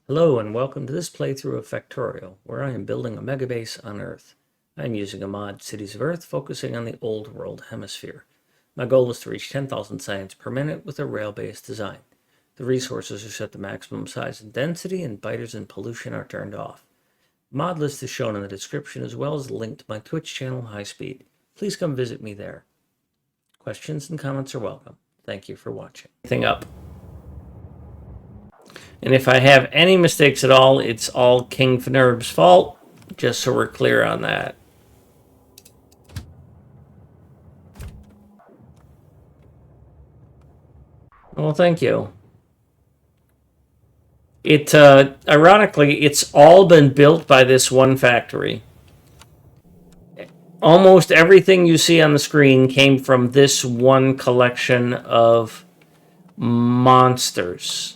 Hello and welcome to this playthrough of Factorio, where I am building a megabase on Earth. I am using a mod, Cities of Earth, focusing on the Old World Hemisphere. My goal is to reach 10,000 science per minute with a rail-based design. The resources are set to maximum size and density, and biters and pollution are turned off. The mod list is shown in the description, as well as a link to my Twitch channel, High Speed. Please come visit me there. Questions and comments are welcome. Thank you for watching. Anything up? And if I have any mistakes at all, it's all King Fnerb's fault, just so we're clear on that. Well, thank you. Ironically, it's all been built by this one factory. Almost everything you see on the screen came from this one collection of monsters.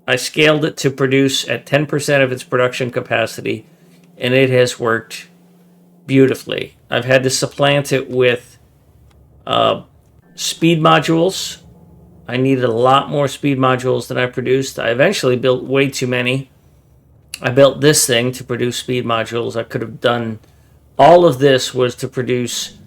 I scaled it to produce at 10% of its production capacity, and it has worked beautifully. I've had to supplant it with speed modules. I needed a lot more speed modules than I produced. I eventually built way too many. I built this thing to produce speed modules. I could have done... all of this was to produce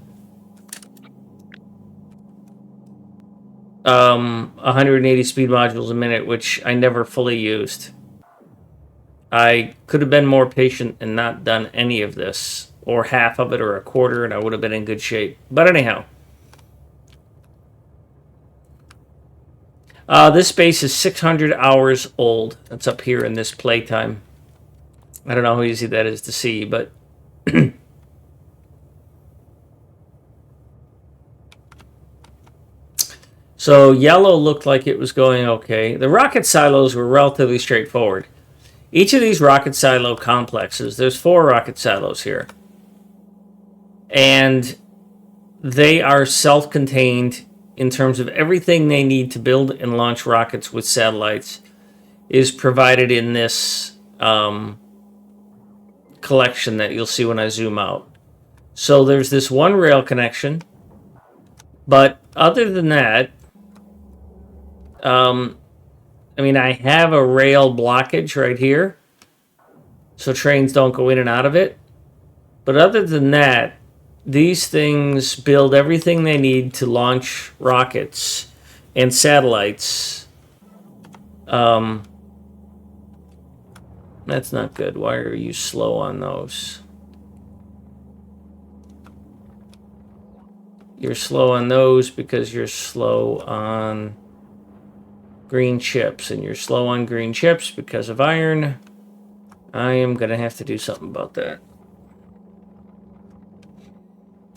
180 speed modules a minute, which I never fully used. I could have been more patient and not done any of this, or half of it, or a quarter, and I would have been in good shape. But anyhow, this base is 600 hours old. That's up here in this playtime. I don't know how easy that is to see, but so yellow looked like it was going okay. The rocket silos were relatively straightforward. Each of these rocket silo complexes, there's 4 rocket silos here, and they are self-contained in terms of everything they need to build and launch rockets with satellites is provided in this collection that you'll see when I zoom out. So there's this one rail connection, but other than that, I mean, I have a rail blockage right here, so trains don't go in and out of it. But other than that, these things build everything they need to launch rockets and satellites. That's not good. Why are you slow on those? You're slow on those because you're slow on green chips, and you're slow on green chips because of iron. I am going to have to do something about that.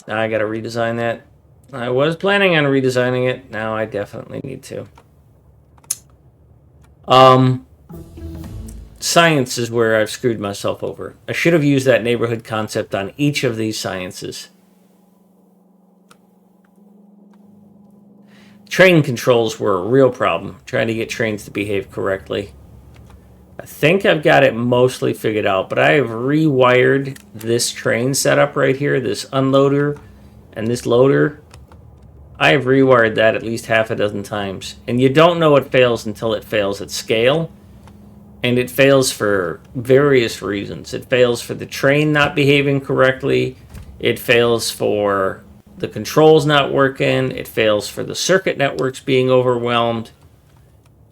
I got to redesign that. I was planning on redesigning it. Now I definitely need to. Science is where I've screwed myself over. I should have used that neighborhood concept on each of these sciences. Train controls were a real problem, trying to get trains to behave correctly. I think I've got it mostly figured out, but I have rewired this train setup right here, this unloader and this loader. I have rewired that at least half a dozen times. And you don't know it fails until it fails at scale. And it fails for various reasons. It fails for the train not behaving correctly. It fails for the controls not working. It fails for the circuit networks being overwhelmed.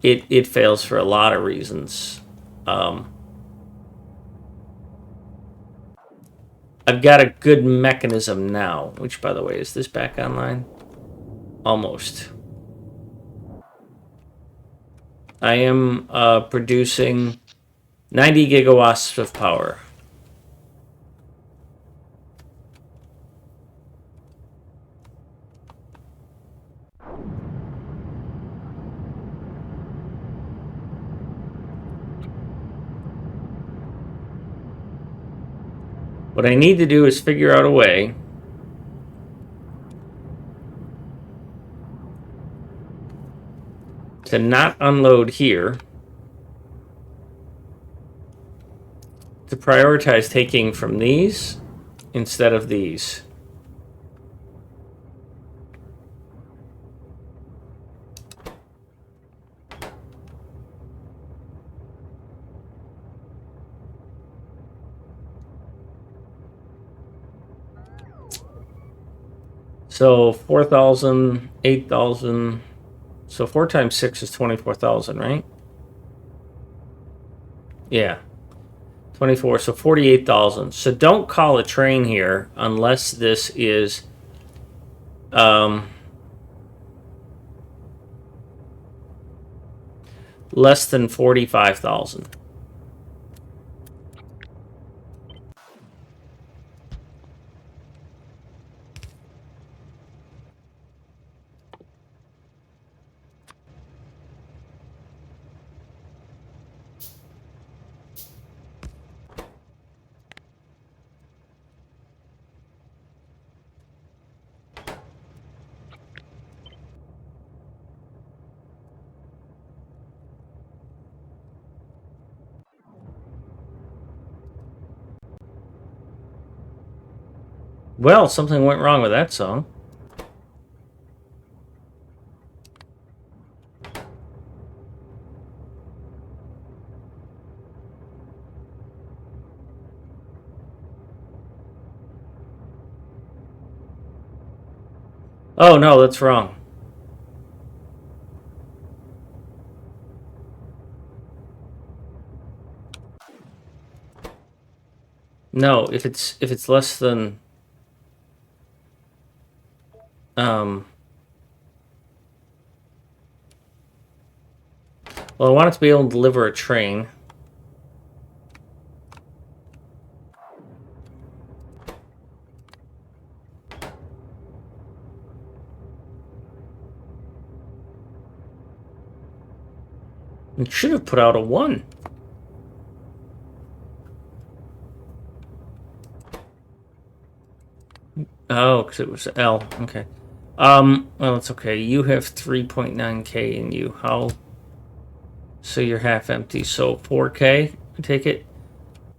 It fails for a lot of reasons. I've got a good mechanism now, which, by the way, is this back online? Almost. I am producing 90 gigawatts of power. What I need to do is figure out a way to not unload here, to prioritize taking from these instead of these. So 4,000, 8,000. So 4 times 6 is 24,000, right? Yeah. 24, so 48,000. So don't call a train here unless this is less than 45,000. Well, something went wrong with that song. Oh, no, that's wrong. No, if it's less than well, I want it to be able to deliver a train. It should have put out a 1. Oh, because it was L. Okay. Well, it's okay. You have 3.9K in you. How? So you're half empty. So 4K, I take it?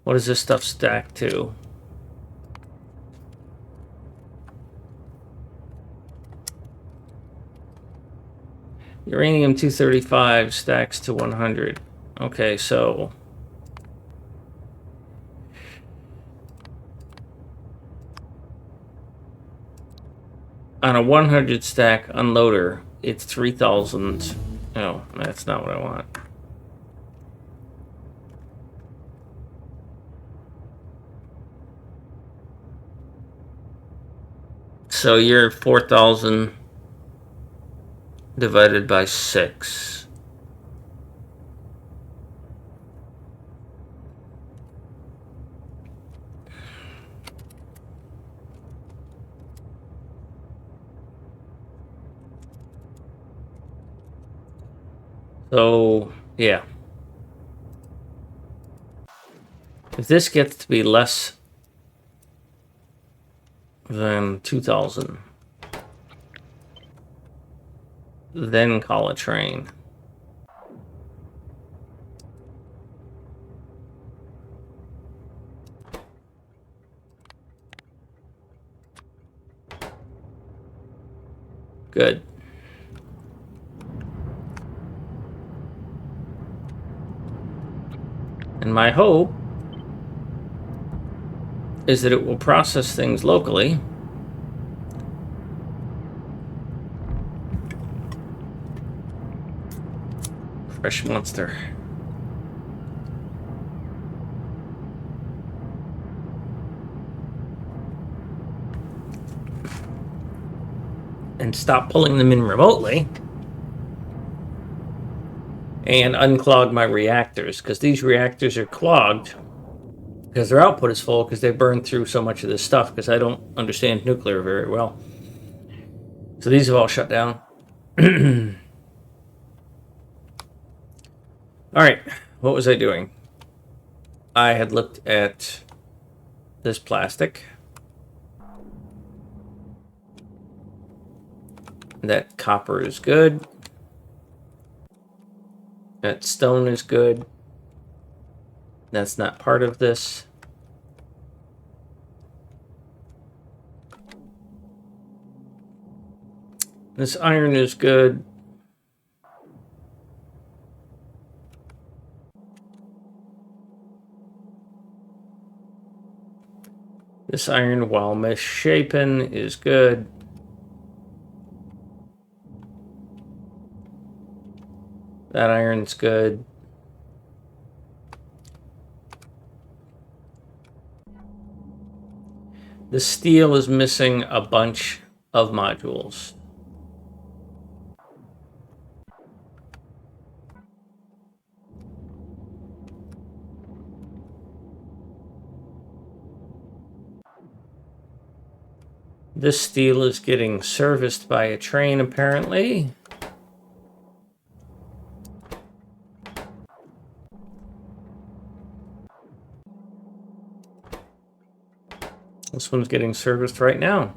What does this stuff stack to? Uranium 235 stacks to 100. Okay, so on a 100 stack unloader, it's 3,000. No, that's not what I want. So you're 4,000 divided by 6. So, yeah. If this gets to be less than 2,000, then call a train. Good. And my hope is that it will process things locally. Fresh monster. And stop pulling them in remotely. And unclog my reactors, because these reactors are clogged because their output is full because they burned through so much of this stuff because I don't understand nuclear very well. So these have all shut down. All right, what was I doing? I had looked at this plastic. That copper is good. That stone is good. That's not part of this. This iron is good. This iron, while misshapen, is good. That iron's good. The steel is missing a bunch of modules. This steel is getting serviced by a train, apparently. This one's getting serviced right now.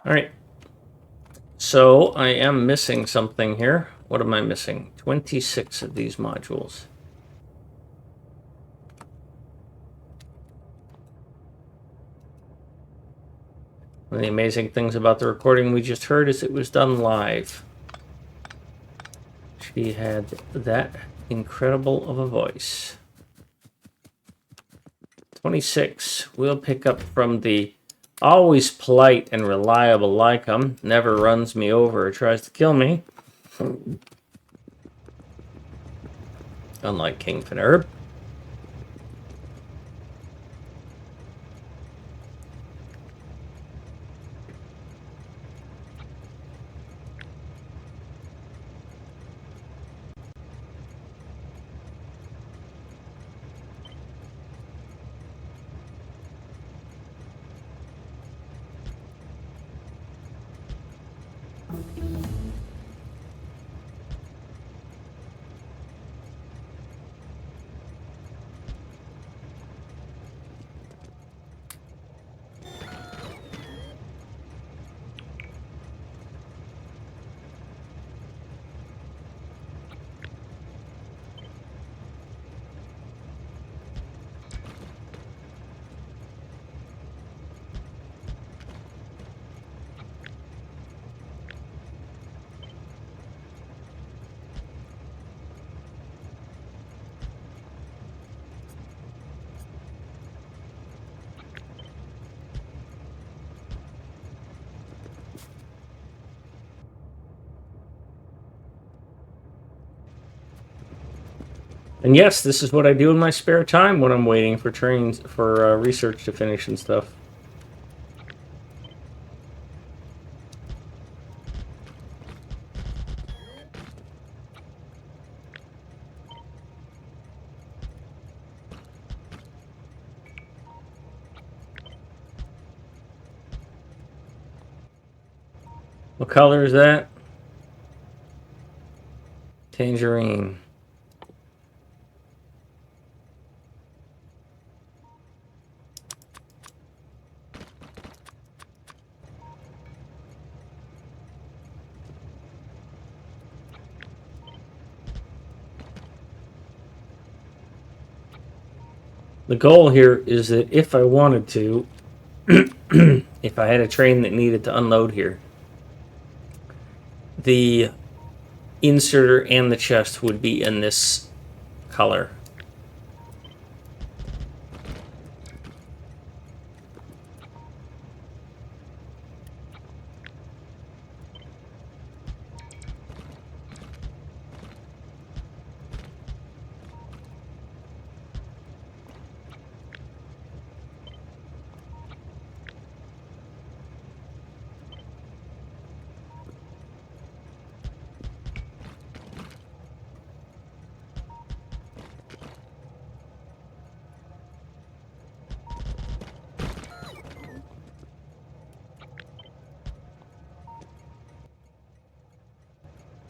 All right. So I am missing something here. What am I missing? 26 of these modules. One of the amazing things about the recording we just heard is it was done live. She had that incredible of a voice. 26. We'll pick up from the always polite and reliable Lycum. Never runs me over or tries to kill me. Unlike Kingfin Herb. And yes, this is what I do in my spare time when I'm waiting for trains, for research to finish and stuff. What color is that? Tangerine. The goal here is that if I wanted to, if I had a train that needed to unload here, the inserter and the chest would be in this color.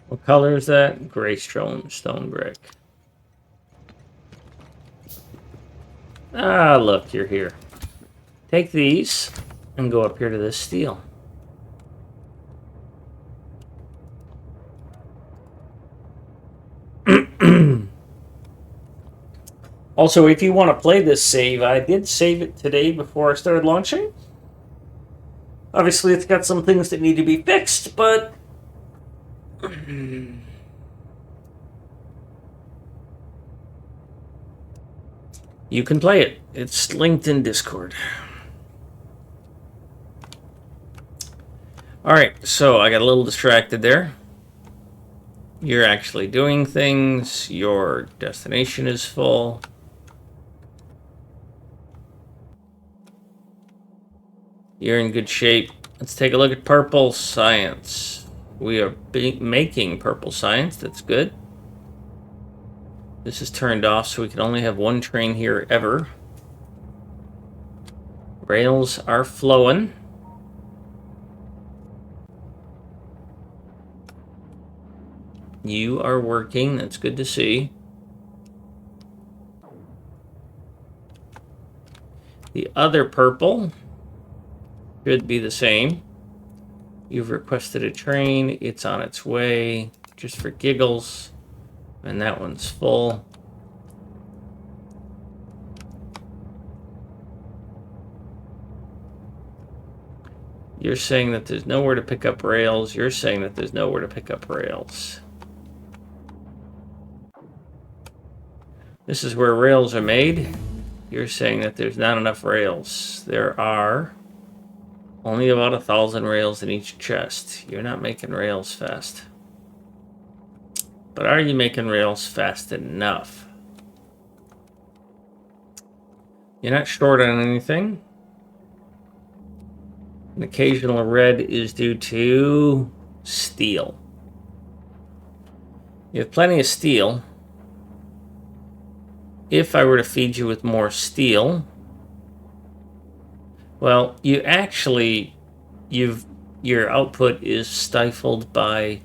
What color is that? Gray stone brick. Ah, look, you're here. Take these and go up here to this steel. Also, if you want to play this save, I did save it today before I started launching. Obviously, it's got some things that need to be fixed, but you can play it. It's linked in Discord. Alright, so I got a little distracted there. You're actually doing things. Your destination is full. You're in good shape. Let's take a look at purple science. We are making purple science. That's good. This is turned off, so we can only have one train here ever. Rails are flowing. You are working. That's good to see. The other purple should be the same. You've requested a train. It's on its way, just for giggles. And that one's full. You're saying that there's nowhere to pick up rails. You're saying that there's nowhere to pick up rails. This is where rails are made. You're saying that there's not enough rails. There are only about 1,000 rails in each chest. You're not making rails fast. But are you making rails fast enough? You're not short on anything. An occasional red is due to steel. You have plenty of steel. If I were to feed you with more steel, well, you actually, your output is stifled by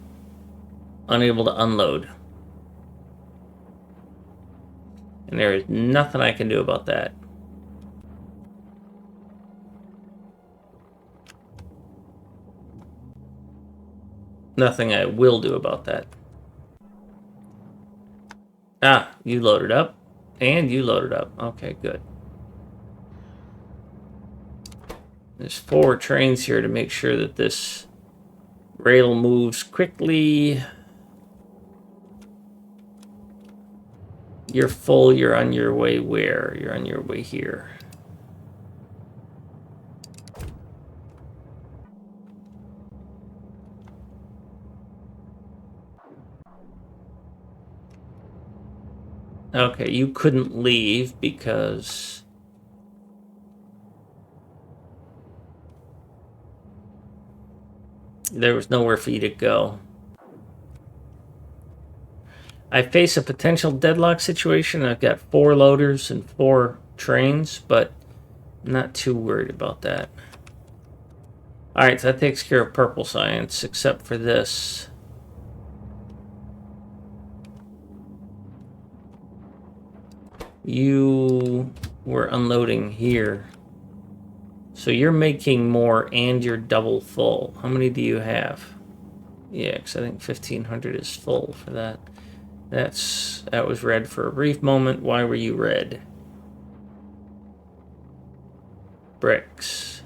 unable to unload. And there is nothing I can do about that. Nothing I will do about that. Ah, you loaded up. And you loaded up. Okay, good. There's 4 trains here to make sure that this rail moves quickly. You're full. You're on your way where? You're on your way here. Okay, you couldn't leave because there was nowhere for you to go. I face a potential deadlock situation. I've got 4 loaders and 4 trains, but I'm not too worried about that. Alright, so that takes care of purple science, except for this. You were unloading here. So you're making more and you're double full. How many do you have? Yeah, because I think 1,500 is full for that. That was red for a brief moment. Why were you red? Bricks.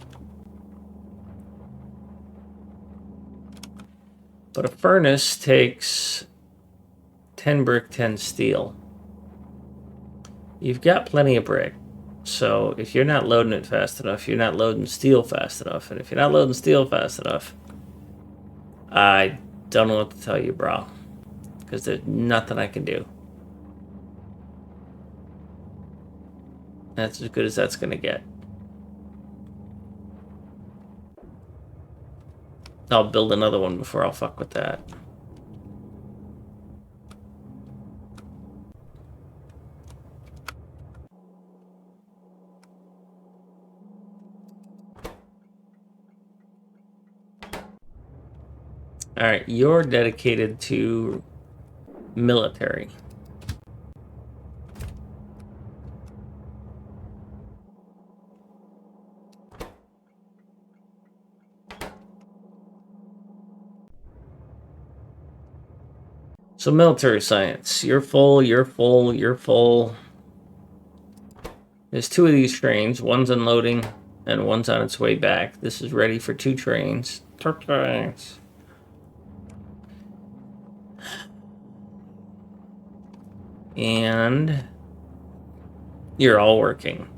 But a furnace takes 10 brick, 10 steel. You've got plenty of brick. So if you're not loading it fast enough, you're not loading steel fast enough. And if you're not loading steel fast enough, I don't know what to tell you, bro. Because there's nothing I can do. That's as good as that's going to get. I'll build another one before I'll fuck with that. Alright, you're dedicated to military. So military science, you're full, you're full, you're full. There's 2 of these trains. One's unloading and one's on its way back. This is ready for 2 trains. 2 trains. And you're all working.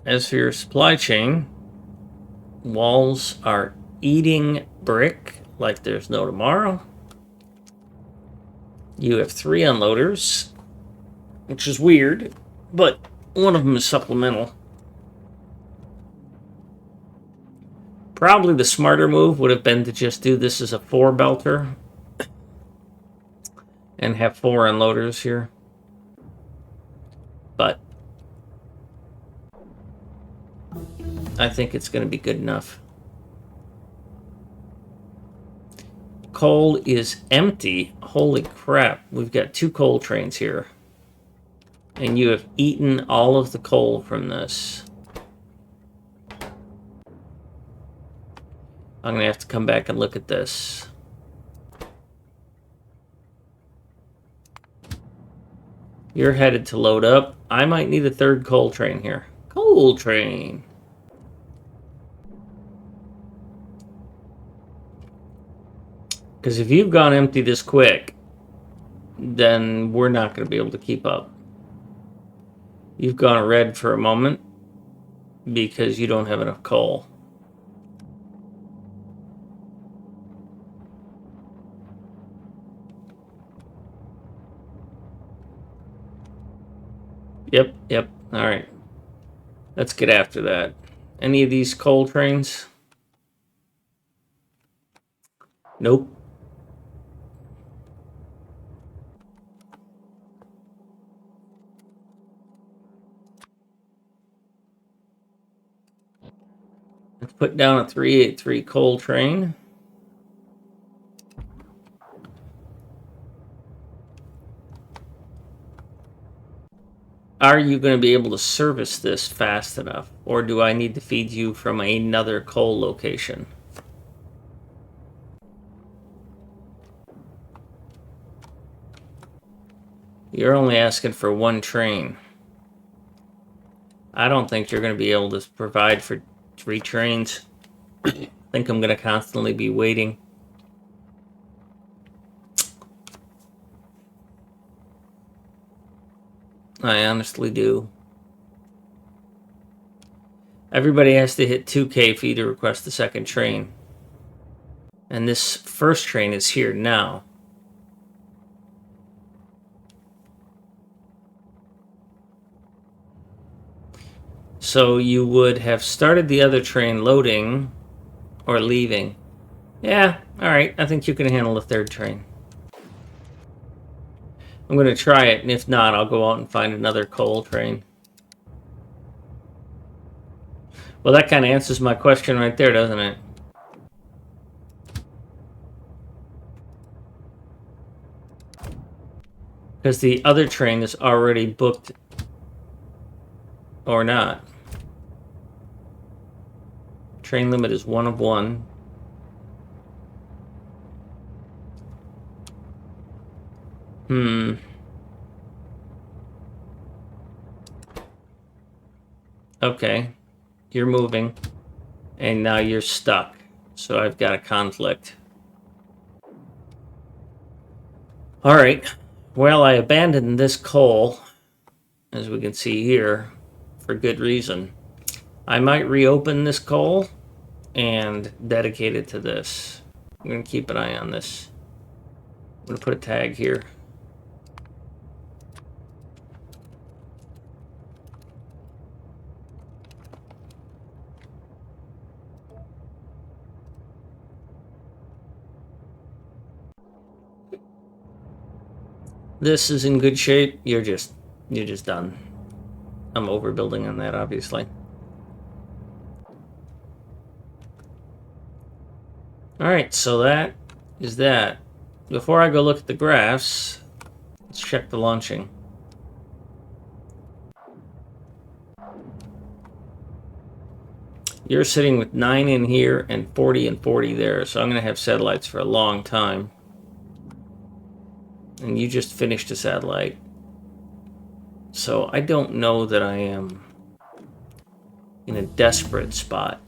As for your supply chain, walls are eating brick like there's no tomorrow. You have 3 unloaders, which is weird, but one of them is supplemental. Probably the smarter move would have been to just do this as a 4-belter and have 4 unloaders here. But I think it's going to be good enough. Coal is empty. Holy crap. We've got 2 coal trains here. And you have eaten all of the coal from this. I'm going to have to come back and look at this. You're headed to load up. I might need a 3rd coal train here. Coal train. Because if you've gone empty this quick, then we're not going to be able to keep up. You've gone red for a moment because you don't have enough coal. Yep. All right. Let's get after that. Any of these coal trains? Nope. Let's put down a 383 coal train. Are you going to be able to service this fast enough? Or do I need to feed you from another coal location? You're only asking for 1 train. I don't think you're going to be able to provide for 3 trains. I think I'm going to constantly be waiting. I honestly do. Everybody has to hit 2K for you to request the 2nd train. And this 1st train is here now. So you would have started the other train loading or leaving. Yeah, alright. I think you can handle the 3rd train. I'm going to try it, and if not, I'll go out and find another coal train. Well, that kind of answers my question right there, doesn't it? Because the other train is already booked. Or not. Train limit is 1 of 1. Okay. You're moving. And now you're stuck. So I've got a conflict. Alright. Well, I abandoned this coal, as we can see here, for good reason. I might reopen this coal and dedicate it to this. I'm going to keep an eye on this. I'm going to put a tag here. This is in good shape. You're just done. I'm overbuilding on that, obviously. Alright, so that is that. Before I go look at the graphs, let's check the launching. You're sitting with 9 in here and 40 and 40 there, so I'm going to have satellites for a long time. And you just finished a satellite. So I don't know that I am in a desperate spot.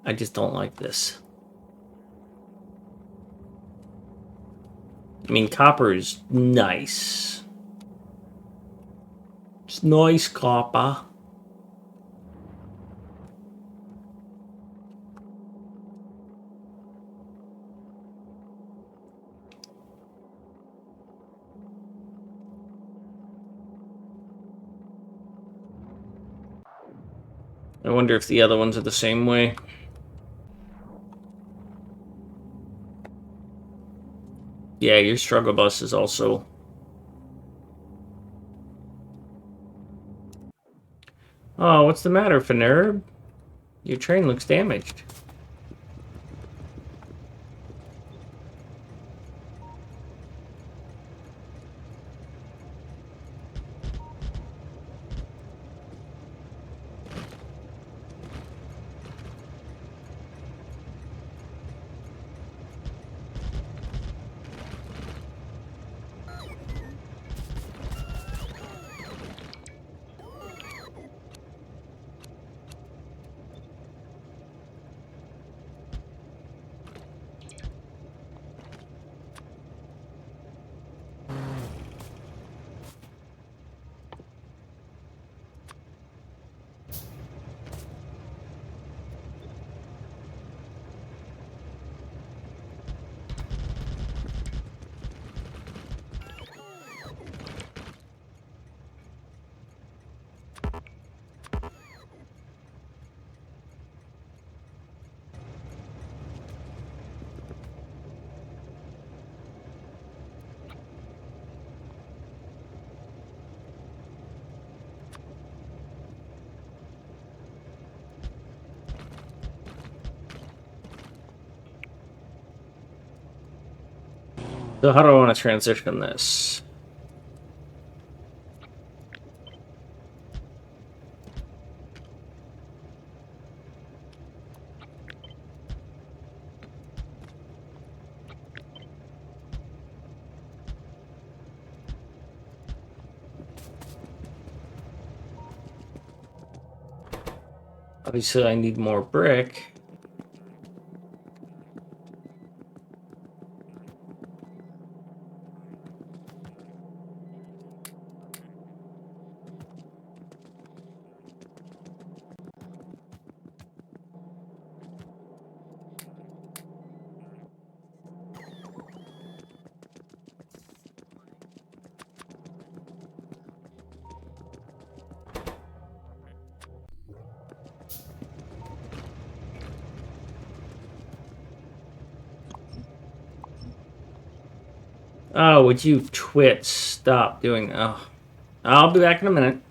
I just don't like this. I mean, copper is nice. It's nice copper. I wonder if the other ones are the same way. Yeah, your struggle bus is also... Oh, what's the matter, Fanerb? Your train looks damaged. So how do I want to transition this? Obviously, I need more brick. Oh, would you twit stop doing... Oh, I'll be back in a minute.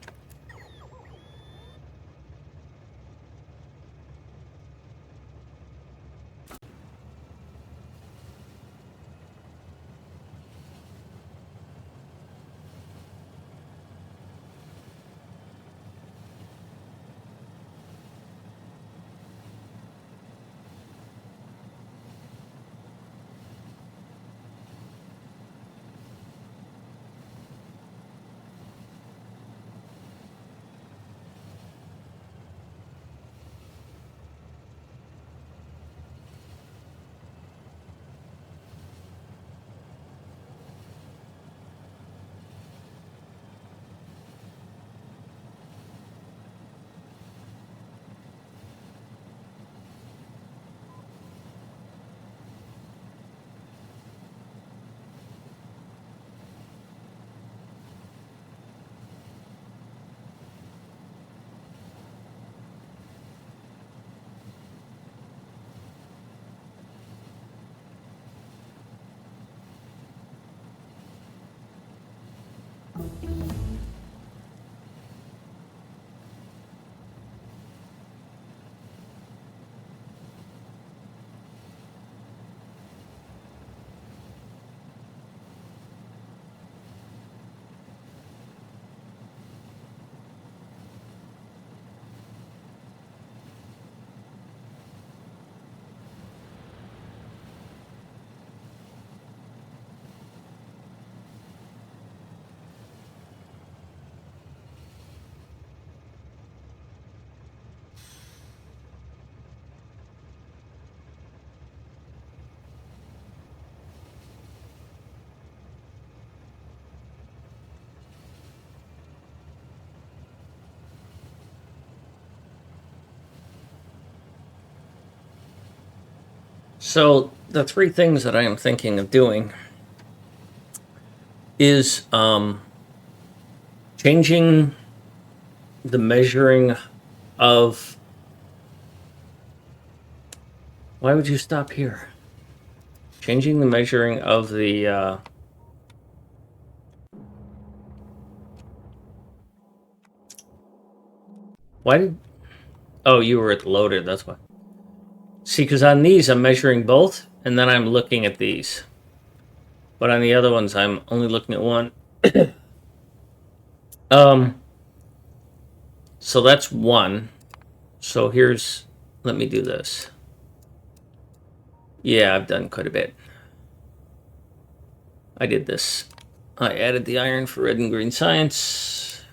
So the three things that I am thinking of doing is changing the measuring of Why would you stop here? Changing the measuring of the, why did... Oh, you were at the loader, that's why. See, because on these, I'm measuring both, and then I'm looking at these. But on the other ones, I'm only looking at one. So that's one. So here's... Let me do this. Yeah, I've done quite a bit. I did this. I added the iron for red and green science.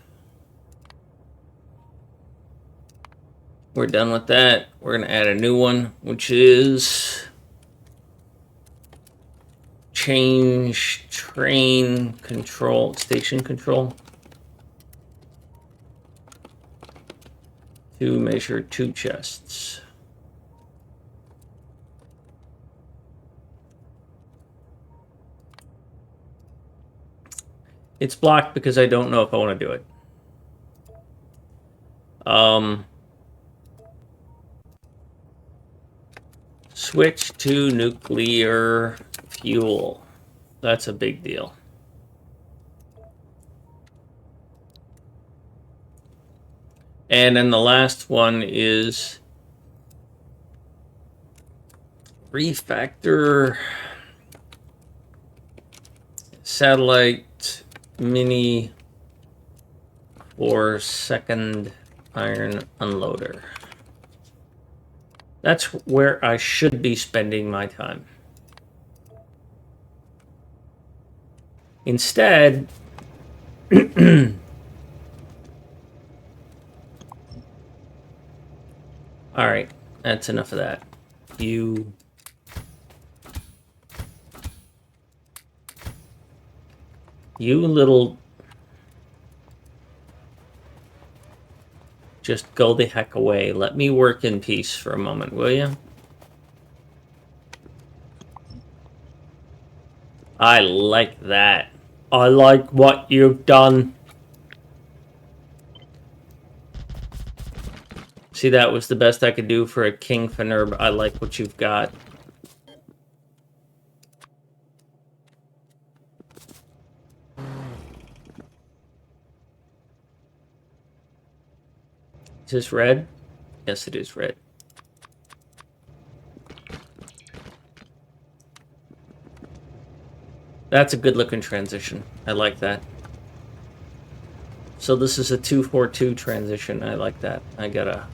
We're done with that. We're going to add a new one, which is change train control, station control, to measure 2 chests. It's blocked because I don't know if I want to do it. Switch to nuclear fuel. That's a big deal. And then the last one is refactor satellite mini for second iron unloader. That's where I should be spending my time. Instead, all right, that's enough of that. You little... Just go the heck away. Let me work in peace for a moment, will you? I like that. I like what you've done. See, that was the best I could do for a King Finerb. I like what you've got. Is this red? Yes, it is red. That's a good looking transition. I like that. So this is a 242 transition. I like that. I gotta...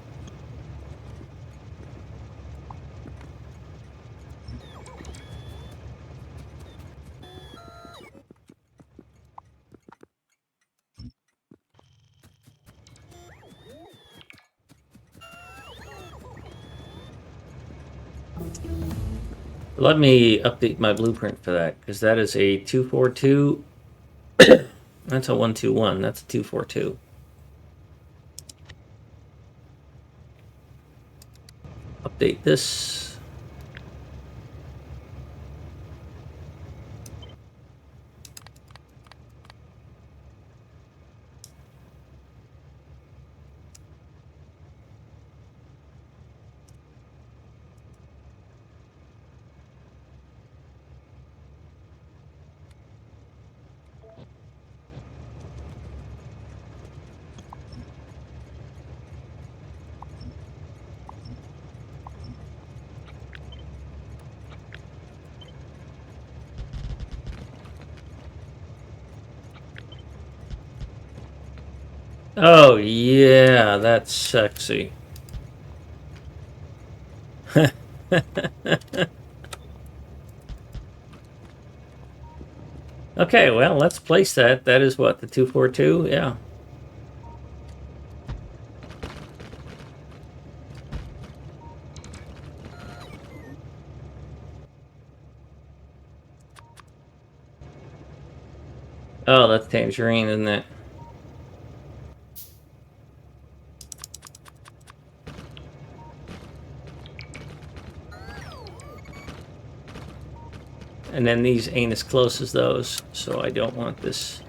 Let me update my blueprint for that, because that is a 242. That's a 121. That's a 242. Update this. Oh, yeah, that's sexy. Okay, well, let's place that. That is what, the 242? Yeah. Oh, that's tangerine, isn't it? And then these ain't as close as those, so I don't want this.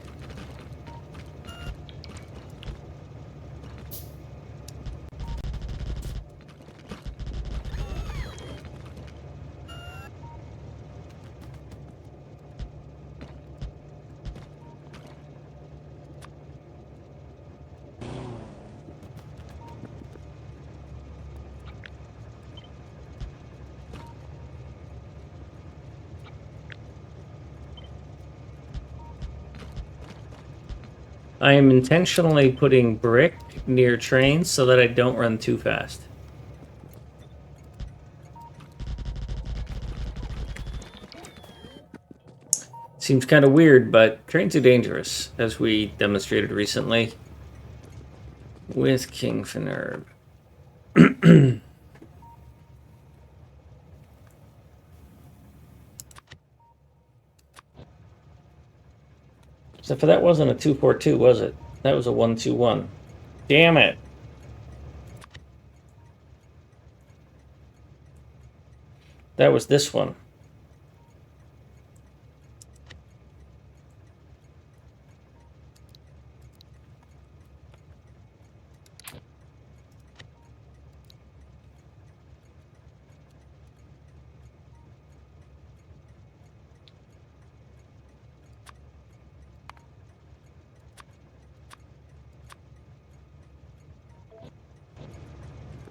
I am intentionally putting brick near trains so that I don't run too fast. Seems kind of weird, but trains are dangerous, as we demonstrated recently with King Finnerb. Except for that wasn't a 242, was it? That was a 121. Damn it. That was this one.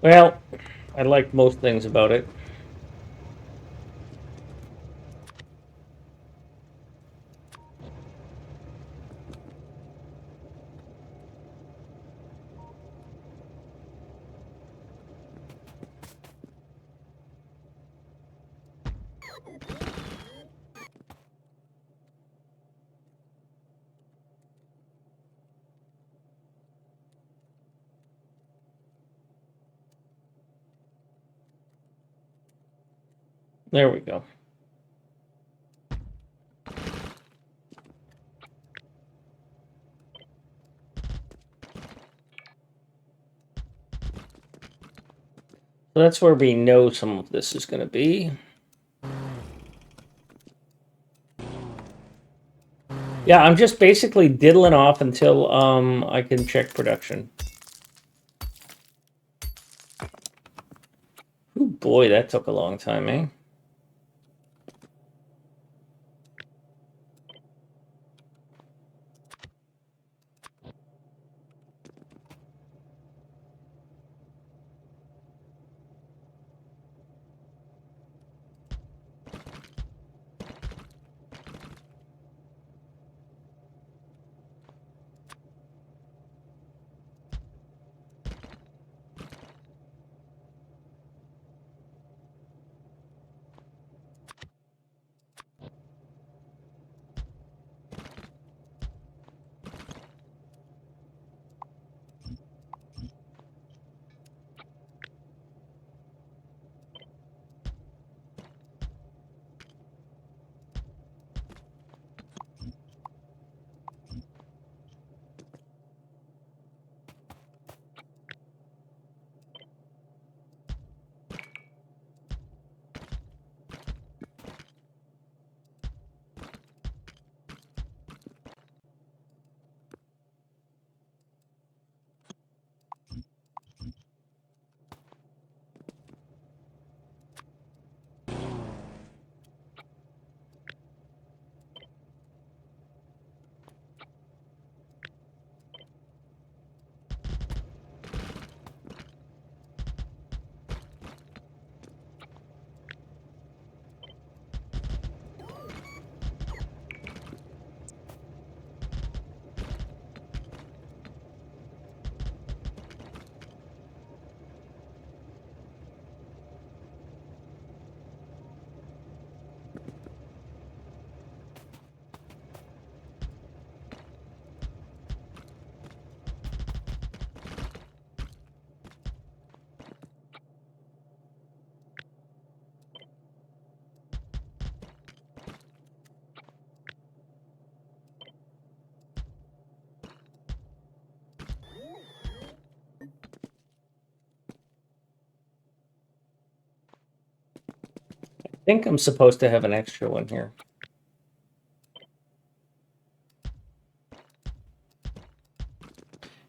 Well, I like most things about it. There we go. So that's where we know some of this is going to be. Yeah, I'm just basically diddling off until I can check production. Ooh, boy, that took a long time, eh? I think I'm supposed to have an extra one here.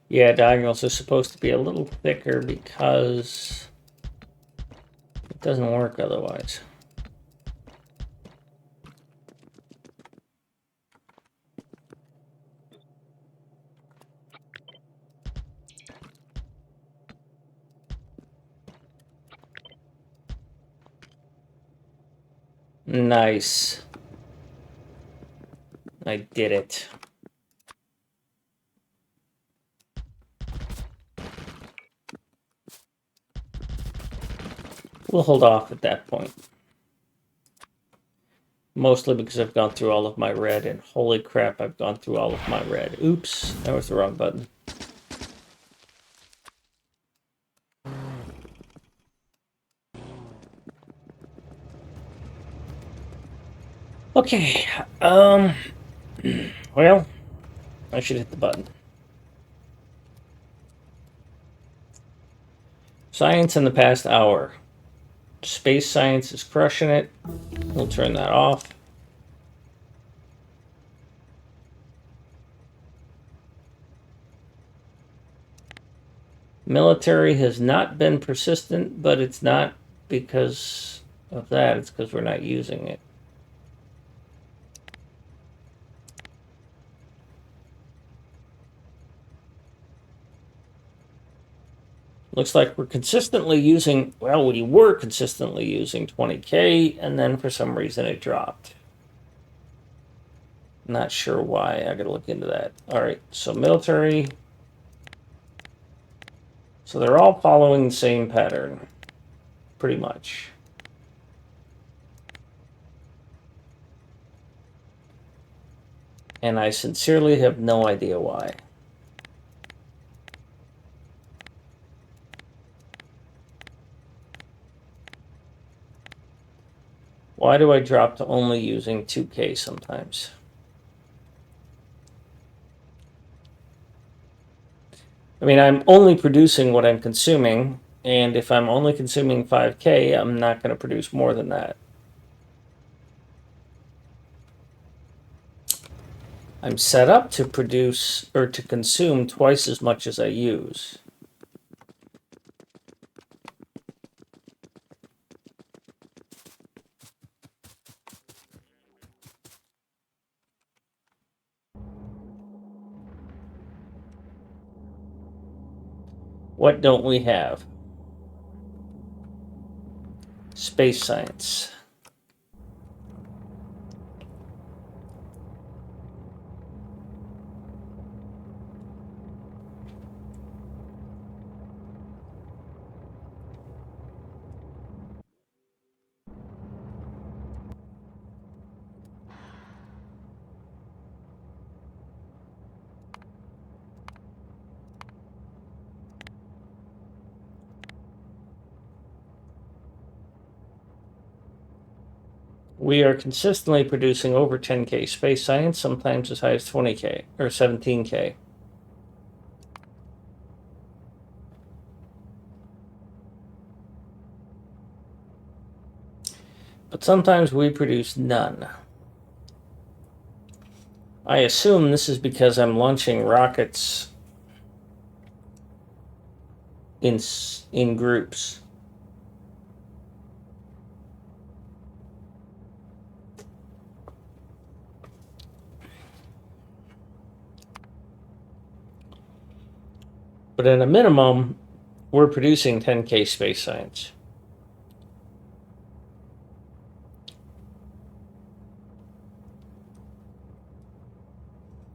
Yeah, diagonals are supposed to be a little thicker because it doesn't work otherwise. Nice. I did it. We'll hold off at that point. Mostly because I've gone through all of my red, and holy crap, I've gone through all of my red. Oops, that was the wrong button. Okay, well, I should hit the button. Science in the past hour. Space science is crushing it. We'll turn that off. Military has not been persistent, but it's not because of that. It's because we're not using it. Looks like we're consistently using, well, we were consistently using 20K, and then for some reason it dropped. Not sure why. I gotta look into that. All right, so military. So they're all following the same pattern, pretty much. And I sincerely have no idea why. Why do I drop to only using 2K sometimes? I mean, I'm only producing what I'm consuming, and if I'm only consuming 5K, I'm not going to produce more than that. I'm set up to produce or to consume twice as much as I use. What don't we have? Space science. We are consistently producing over 10K space science, sometimes as high as 20K or 17K. But sometimes we produce none. I assume this is because I'm launching rockets in groups. But at a minimum, we're producing 10K space science.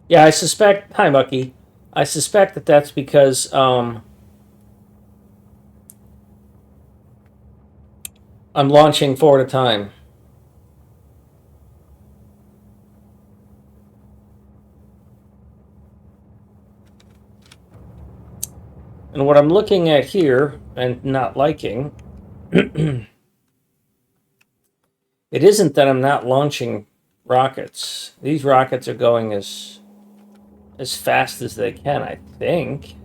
Yeah, I suspect. Hi, Mucky. I suspect that that's because I'm launching 4 at a time. And what I'm looking at here and not liking, it isn't that I'm not launching rockets. These rockets are going as fast as they can, I think.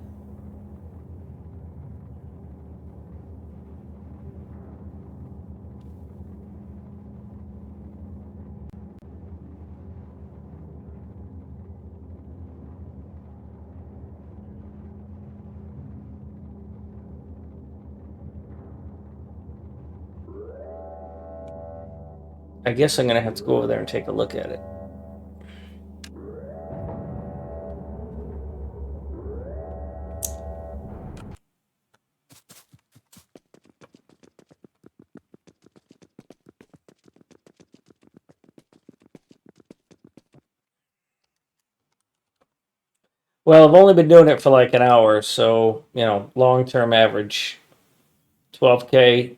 I guess I'm going to have to go over there and take a look at it. Well, I've only been doing it for like an hour, so, long-term average, 12K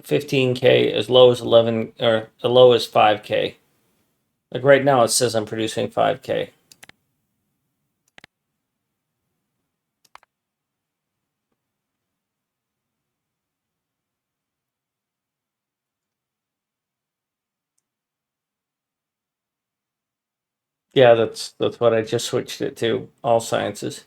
15K, as low as 11, or as low as 5K. Like right now, it says I'm producing 5K. Yeah, that's what I just switched it to. All sciences.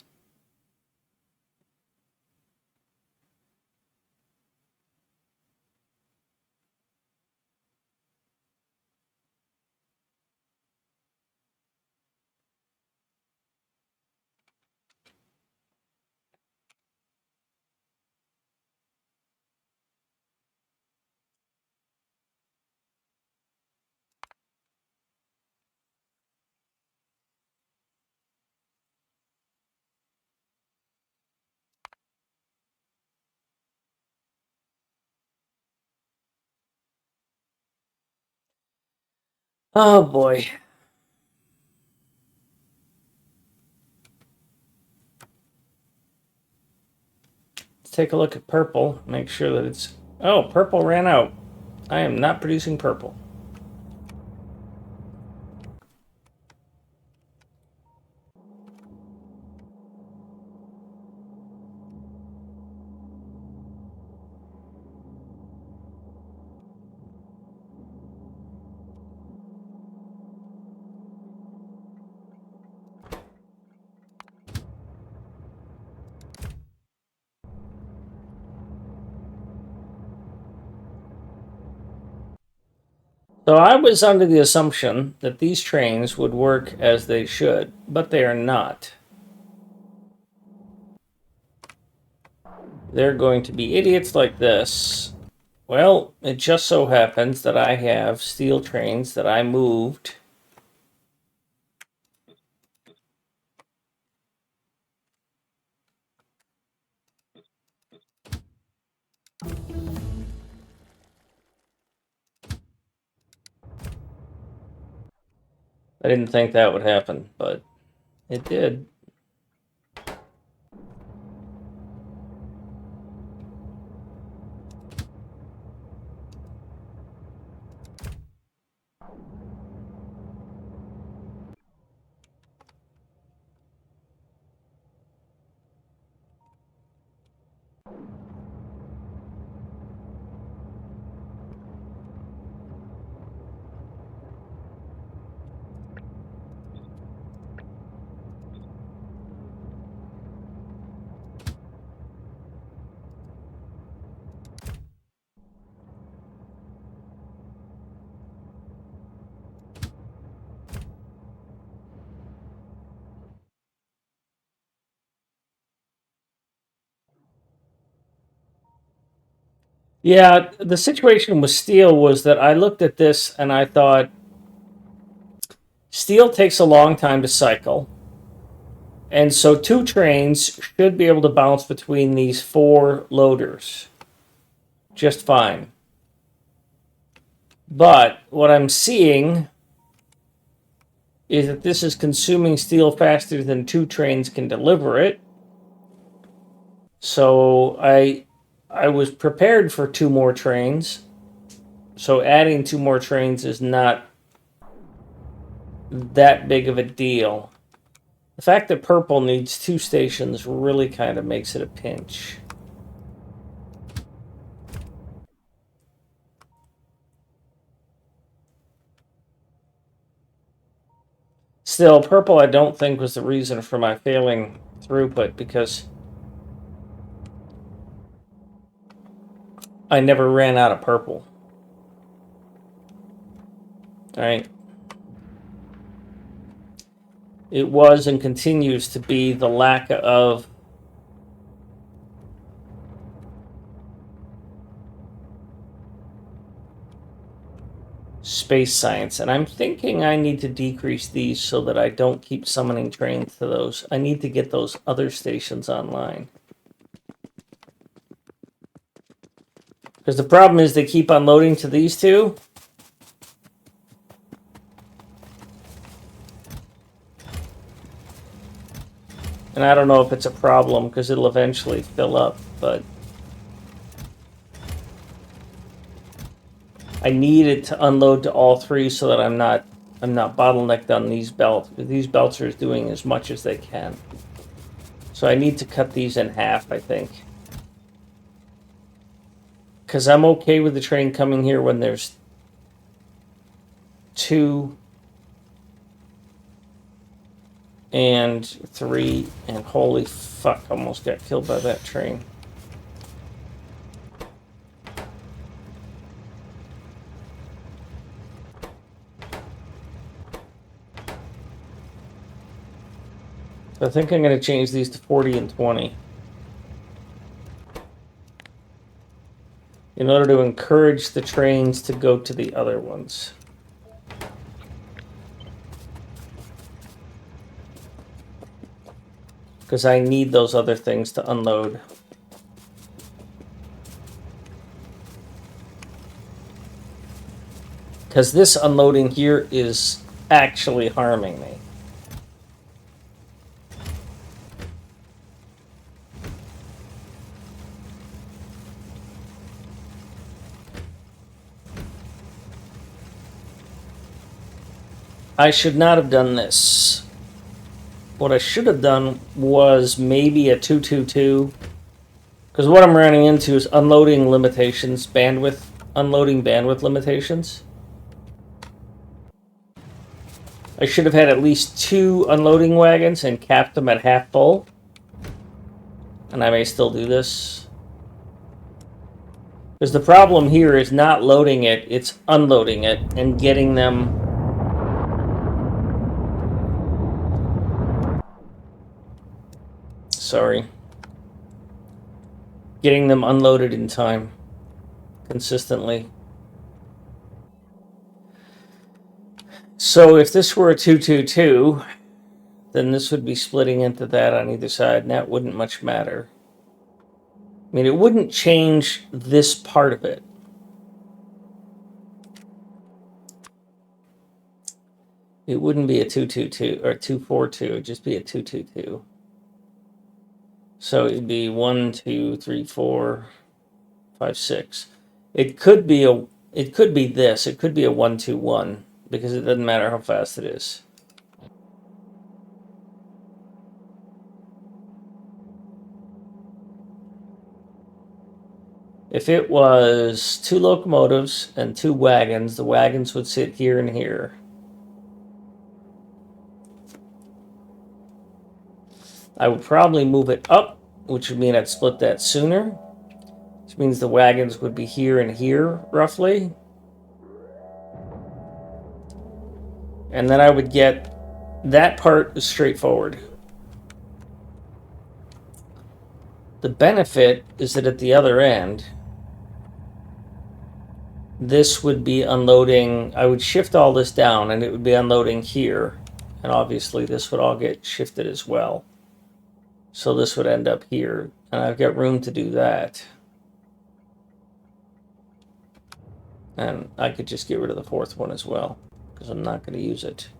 Oh boy. Let's take a look at purple. Make sure that it's... Oh, purple ran out. I am not producing purple. So I was under the assumption that these trains would work as they should, but they are not. They're going to be idiots like this. Well, it just so happens that I have steel trains that I moved. I didn't think that would happen, but it did. Yeah, the situation with steel was that I looked at this and I thought steel takes a long time to cycle. And so 2 trains should be able to bounce between these 4 loaders just fine. But what I'm seeing is that this is consuming steel faster than 2 trains can deliver it. So I was prepared for 2 more trains. So adding 2 more trains is not that big of a deal. The fact that purple needs 2 stations really kind of makes it a pinch. Still, purple I don't think was the reason for my failing throughput, because I never ran out of purple. Alright. It was and continues to be the lack of space science. And I'm thinking I need to decrease these so that I don't keep summoning trains to those. I need to get those other stations online. Because the problem is they keep unloading to these 2. And I don't know if it's a problem because it'll eventually fill up, but I need it to unload to all three so that I'm not bottlenecked on these belts. These belts are doing as much as they can. So I need to cut these in half, I think. Because I'm okay with the train coming here when there's 2 and 3, and holy fuck, almost got killed by that train. So I think I'm going to change these to 40 and 20. In order to encourage the trains to go to the other ones. Because I need those other things to unload. Because this unloading here is actually harming me. I should not have done this. What I should have done was maybe a 222. Because what I'm running into is unloading limitations, unloading bandwidth limitations. I should have had at least 2 unloading wagons and capped them at half full. And I may still do this. Because the problem here is not loading it, it's unloading it and getting them... Sorry. Getting them unloaded in time. Consistently. So if this were a 222, then this would be splitting into that on either side, and that wouldn't much matter. I mean, it wouldn't change this part of it. It wouldn't be a 222 or 242, it'd just be a 222. So it'd be 1, 2, 3, 4, 5, 6. It could be this. It could be a 121 because it doesn't matter how fast it is. If it was 2 locomotives and 2 wagons, the wagons would sit here and here. I would probably move it up, which would mean I'd split that sooner. Which means the wagons would be here and here, roughly. And then I would get... That part is straightforward. The benefit is that at the other end, this would be unloading... I would shift all this down, and it would be unloading here. And obviously this would all get shifted as well. So this would end up here, and I've got room to do that. And I could just get rid of the 4th one as well, because I'm not going to use it.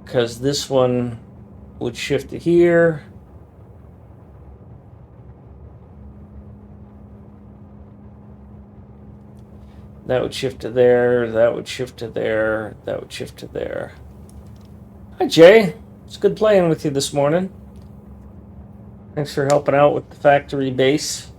Because this one would shift to here. That would shift to there, that would shift to there, that would shift to there. Hi, Jay. It's good playing with you this morning. Thanks for helping out with the factory base.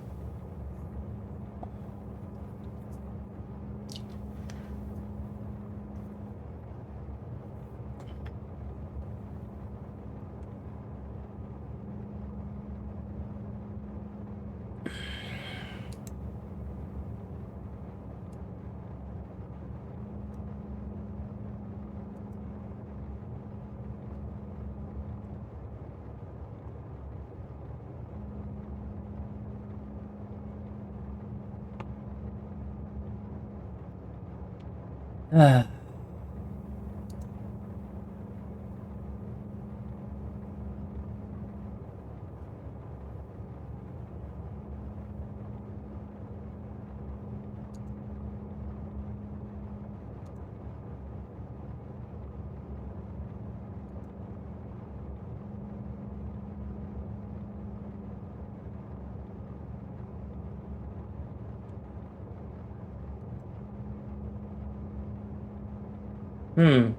Hmm.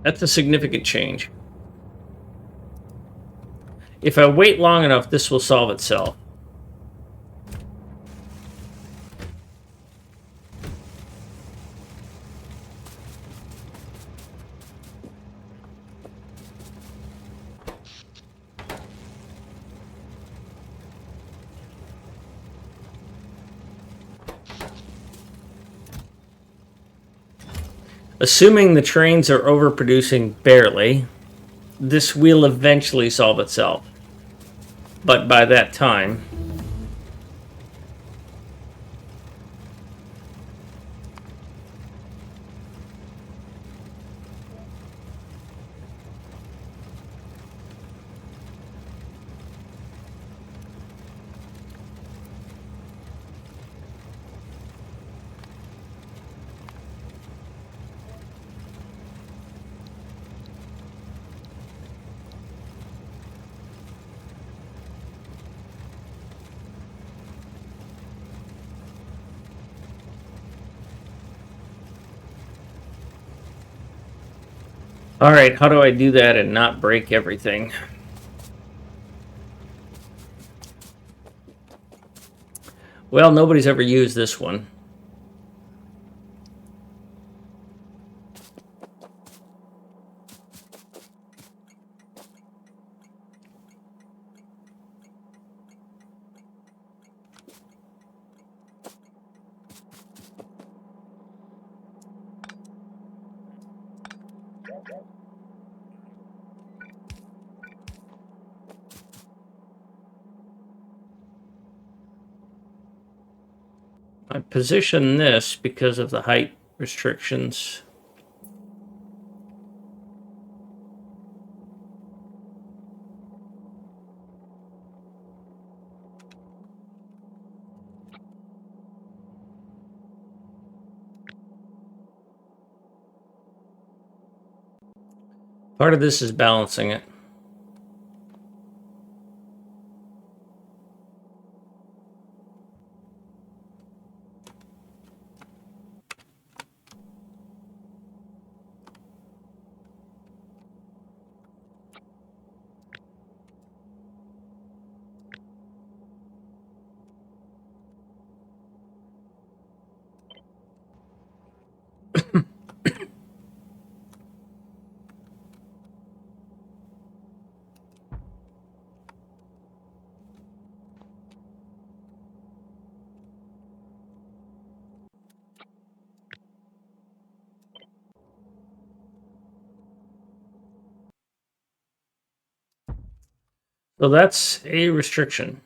That's a significant change. If I wait long enough, this will solve itself. Assuming the trains are overproducing barely, this will eventually solve itself. But by that time, all right, how do I do that and not break everything? Well, nobody's ever used this one. I position this because of the height restrictions. Part of this is balancing it. So that's a restriction.